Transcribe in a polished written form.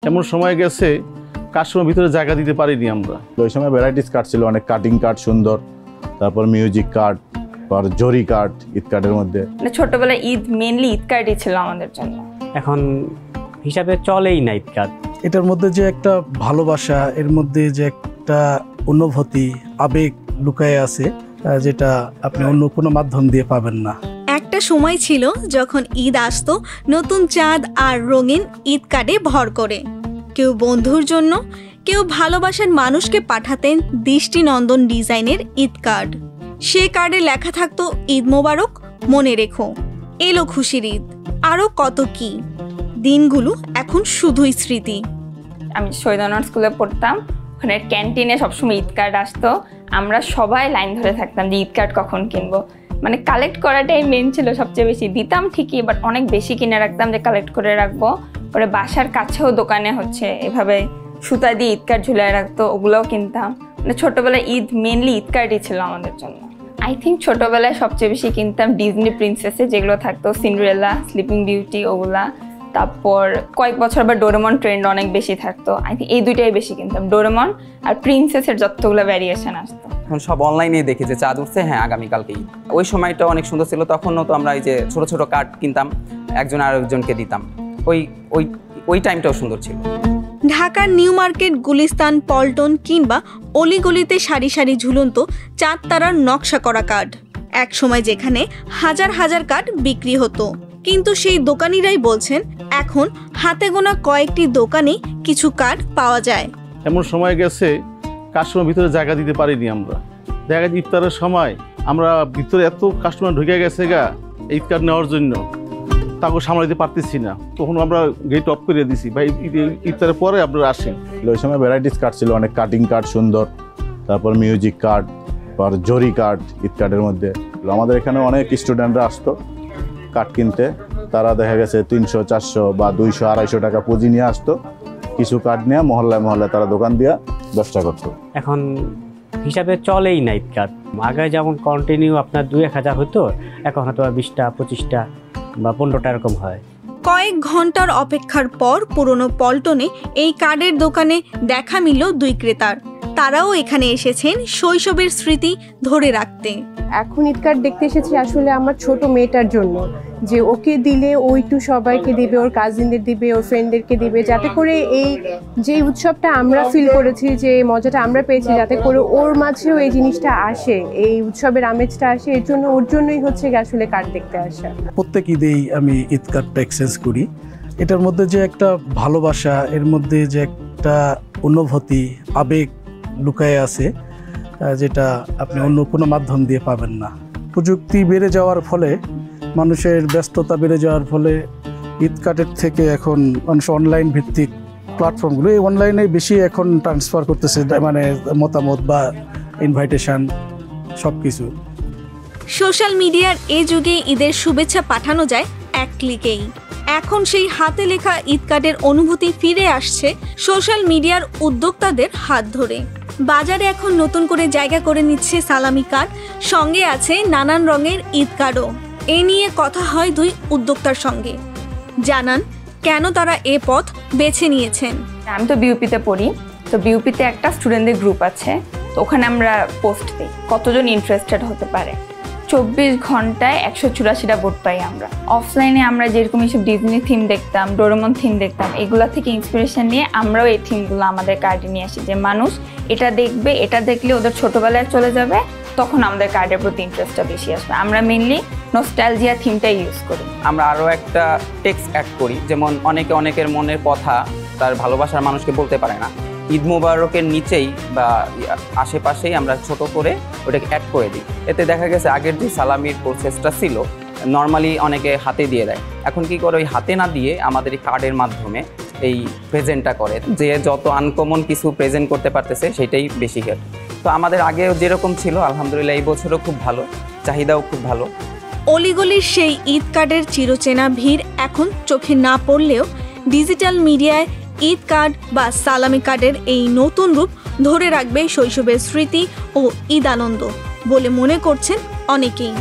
এমন সময় গেছে কাস্টমার ভিতরে জায়গা দিতে পারিনি আমরা। ওই সময় ভ্যারাইটিস কার্ড ছিল, অনেক কাটিং কার্ড সুন্দর, তারপর মিউজিক কার্ড, তারপর জরি কার্ড, ঈদ কার্ডের মধ্যে। ছোটবেলায় ঈদ মেইনলি ঈদ কার্ডই ছিল আমাদের জন্য, এখন হিসাবে চলেই না ঈদ কার্ড। এটার মধ্যে যে একটা ভালোবাসা, এর মধ্যে যে একটা অনুভূতি, আবেগ লুকায়ে আছে, যেটা আপনি অন্য কোনো মাধ্যম দিয়ে পাবেন না। একটা সময় ছিল যখন ঈদ আসতো নতুন চাঁদ আর রঙিন ঈদ কার্ডে ভর করে। কেউ বন্ধুর জন্য, কেউ ভালোবাসার মানুষকে পাঠাতেন দৃষ্টিনন্দন ডিজাইনের ঈদ কার্ড। সে কার্ডে লেখা থাকতো ঈদ মোবারক, মনে রেখো, এলো খুশির ঈদ, আরও কত কি। দিনগুলো এখন শুধুই স্মৃতি। আমি শহীদানগর স্কুলে পড়তাম, ওখানে ক্যান্টিনে সবসময় ঈদ কার্ড আসতো। আমরা সবাই লাইন ধরে থাকতাম যে ঈদ কার্ড কখন কিনবো। মানে কালেক্ট করাটাই মেন ছিল সবচেয়ে বেশি। দিতাম ঠিকই, বাট অনেক বেশি কিনে রাখতাম যে কালেক্ট করে রাখবো। পরে বাসার কাছেও দোকানে এভাবে সুতা দিয়ে ঈদ কার্ড ঝুলিয়ে রাখতো, ওগুলোও কিনতাম। মানে ছোটোবেলায় ঈদ মেনলি ঈদ কার্ডই ছিল আমাদের জন্য। আই থিঙ্ক ছোটোবেলায় সবচেয়ে বেশি কিনতাম ডিজনি প্রিন্সেসে যেগুলো থাকতো, সিন্ডারেলা, স্লিপিং বিউটি, ওগুলা। তারপর কয়েক বছর আবার ডোরেমন ট্রেন্ড অনেক বেশি থাকতো। আই থিঙ্ক এই দুইটাই বেশি কিনতাম, ডোরেমন আর প্রিন্সেসের যতগুলো ভ্যারিয়েশন আসতো। এখন সব অনলাইনেই দেখি যে চাঁদ উঠছে, হ্যাঁ আগামীকালকেই। ওই সময়টা অনেক সুন্দর ছিল। তখনও তো আমরা এই যে ছোট ছোট কার্ড কিনতাম, একজন আরেকজনকে দিতাম। ওই টাইমটাও সুন্দর ছিল। ঢাকার নিউ মার্কেট, গুলিস্তান, পল্টন কিংবা অলিগলিতে সারি সারি ঝুলন্ত চাঁদ তারার নকশা করা কার্ড। এক সময় যেখানে হাজার হাজার কার্ড বিক্রি হতো, কিন্তু সেই দোকানিরাই বলছেন এখন হাতে গোনা কয়েকটি দোকানে কিছু কার্ড পাওয়া যায়। এমন সময় গেছে কাস্টমার ভিতরে জায়গা দিতে পারিনি আমরা। দেখা যায় ইফতারের সময় আমরা ভিতরে এত কাস্টমার ঢুকে গেছে ঈদ কার্ড নেওয়ার জন্য, তাকে সামলাইতে পারতেছি না। তখন আমরা গেট অফ করে দিছি, ভাই ইফতারের পরে আপনারা আসেন। ওই সময় ভ্যারাইটিস কার্ড ছিল, অনেক কাটিং কার্ড সুন্দর, তারপর মিউজিক কার্ড, তারপর জরি কার্ড, ঈদ কার্ডের মধ্যে। আমাদের এখানে অনেক স্টুডেন্টরা আসতো কার্ড কিনতে। তারা দেখা গেছে 300, 400 বা 200, 250 টাকা পুঁজি নিয়ে আসতো। কিছু কার্ড নিয়ে মহল্লায় মহল্লায় তারা দোকান দিয়ে ব্যবসা করতো। এখন হিসাবে চলেই না ঈদ কার্ড। আগে যেমন কন্টিনিউ আপনার 2-1000 হতো, এখন হয়তো 20টা, 25টা বা 15টা এরকম হয়। কয়েক ঘন্টার অপেক্ষার পর পুরনো পল্টনে এই কার্ডের দোকানে দেখা মিলল দুই ক্রেতার। তারাও এখানে এসেছেন শৈশবের স্মৃতি ধরে রাখতে। এখন ঈদ কার্ড দেখতে এসেছি আসলে আমার ছোট মেয়েটার জন্য, যে ওকে দিলে ও একটু সবাইকে দিবে, ওর কাজিনদের দিবে, ওর ফ্রেন্ডদেরকে দিবে, যাতে করে এই যে উৎসবটা আমরা ফিল করেছি, যে মজাটা আমরা পেয়েছি, যাতে করে ওর মাঝেও এই জিনিসটা আসে, এই উৎসবের আমেজটা আসে। এর জন্য ওর জন্যই হচ্ছে আসলে কার্ড দেখতে আসা। প্রত্যেক ঈদেই আমি ঈদ কার্ডটা এক্সচেঞ্জ করি। এটার মধ্যে যে একটা ভালোবাসা, এর মধ্যে যে একটা অনুভূতি, আবেগ লুকায়ে আছে, যেটা আপনি অন্য কোনো মাধ্যম দিয়ে পাবেন না। প্রযুক্তি বেড়ে যাওয়ার ফলে, মানুষের ব্যস্ততা বেড়ে যাওয়ার ফলে ঈদ কার্ডের থেকে এখন মানুষ অনলাইন ভিত্তিক প্ল্যাটফর্মগুলো, এই অনলাইনে বেশি এখন ট্রান্সফার করতেছে, মানে মতামত বা ইনভাইটেশন সব কিছু। সোশ্যাল মিডিয়ার এই যুগে ঈদের শুভেচ্ছা পাঠানো যায় এক ক্লিকেই। এখন সেই হাতে লেখা ঈদ কার্ডের অনুভূতি ফিরে আসছে সোশ্যাল মিডিয়ার উদ্যোক্তাদের হাত ধরে। বাজারে এখন নতুন করে জায়গা করে নিচ্ছে সালামি কার্ড, সঙ্গে আছে নানান রঙের ঈদ কার্ডও। এ নিয়ে কথা হয় দুই উদ্যোক্তার সঙ্গে, জানান কেন তারা এ পথ বেছে নিয়েছেন। আমি তো বিউপিতে পড়ি, তো বিউপিতে একটা স্টুডেন্টদের গ্রুপ আছে, তো ওখানে আমরা পোস্ট দিই কতজন ইন্টারেস্টেড হতে পারে। 24 ঘন্টায় 184টা ভোট পাই আমরা। অফলাইনে আমরা যেরকম এইসব ডিজনি থিম দেখতাম, ডোরেমন থিম দেখতাম, এগুলা থেকে ইন্সপিরেশন নিয়ে আমরাও এই থিমগুলো আমাদের কার্ডে নিয়ে আসি, যে মানুষ এটা দেখবে, এটা দেখলে ওদের ছোটোবেলায় চলে যাবে, তখন আমাদের কার্ডের প্রতি ইন্টারেস্টটা বেশি আসবে। আমরা মেনলি নস্টালজিয়া থিমটাই ইউজ করি। আমরা আরও একটা টেক্সট অ্যাড করি, যেমন অনেকের মনের কথা তার ভালোবাসার মানুষকে বলতে পারে না। ঈদ মোবারকের নিচেই বা আশেপাশেই আমরা ছোট করে ওটাকে অ্যাড করে দিই। এতে দেখা গেছে আগের যে সালামির প্রসেসটা ছিল, নর্মালি অনেকে হাতে দিয়ে দেয়, এখন কি করে ওই হাতে না দিয়ে আমাদের এই কার্ডের মাধ্যমে এই প্রেজেন্টটা করে, যে যত আনকমন কিছু প্রেজেন্ট করতে পারতেছে সেটাই বেশি হেল্প। তো আমাদের আগেও যেরকম ছিল, আলহামদুলিল্লাহ এই বছরও খুব ভালো, চাহিদাও খুব ভালো। অলিগলির সেই ঈদ কার্ডের চিরচেনা ভিড় এখন চোখে না পড়লেও ডিজিটাল মিডিয়ায় ঈদ কার্ড বা সালামি কার্ডের এই নতুন রূপ ধরে রাখবে শৈশবের স্মৃতি ও ঈদ আনন্দ বলে মনে করছেন অনেকেই।